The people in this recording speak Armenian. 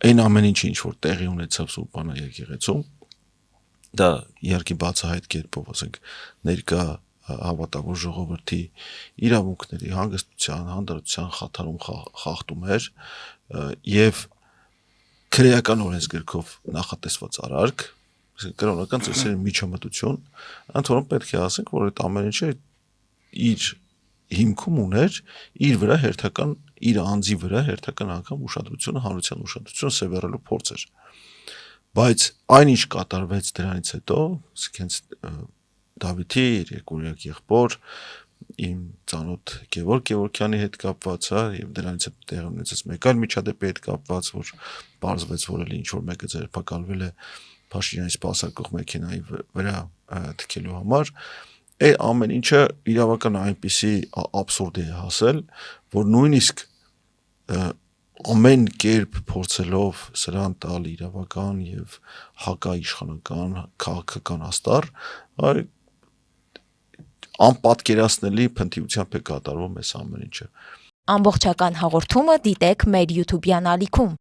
այն ամեն ինչը ինչ որ տեղի ունեցավ Սուրբանա եկեղեցում, դա իհարկե բացահայտ կերպով, ասենք, ներկա հավատավոր ժողովրդի իրավունքների, հանգստության, հանդարտության խաթարում խախտում էր եւ քրեական օրենսգրքով նախատեսված արարք, կրոնական ծեսերի միջամտություն, ընդ որում պետք է ասենք, որ այդ ամեն ինչը իր հիմքում ուներ իր վրա հերթական, իր անձի վրա հերթական անգամ ուշադրությունը, հանրության ուշադրությունը սևեռելու փորձ էր։ Բայց այնինչ կատարվեց դրանից հետո, հենց Դավիթի իր երկորյակ եղբոր, իմ ծանոթ Գևորգ Գևորգյանի հետ կապված, եւ դրանից հետո տեղի ունեցած մեկ այլ միջադեպի հետ կապված, որ պարզվեց, որ էլի ինչ որ մեկը ձերբակալվել է Փաշինյանի սպասարկող մեքենայի վրա թքելու համար, այդ ամեն ինչը իրավական այնպիսի աբսուրդ է հասել, որ նույնիսկ ամեն կերպ փորձելով սրան տալ իրավական եւ հակաիշխանական քաղաքական աստառ, անպատկերացնելի փնթիությամբ է կատարվում այս ամեն ինչը։ Ամբողջական հաղորդումը դիտեք մեր YouTube-յան ալիքում։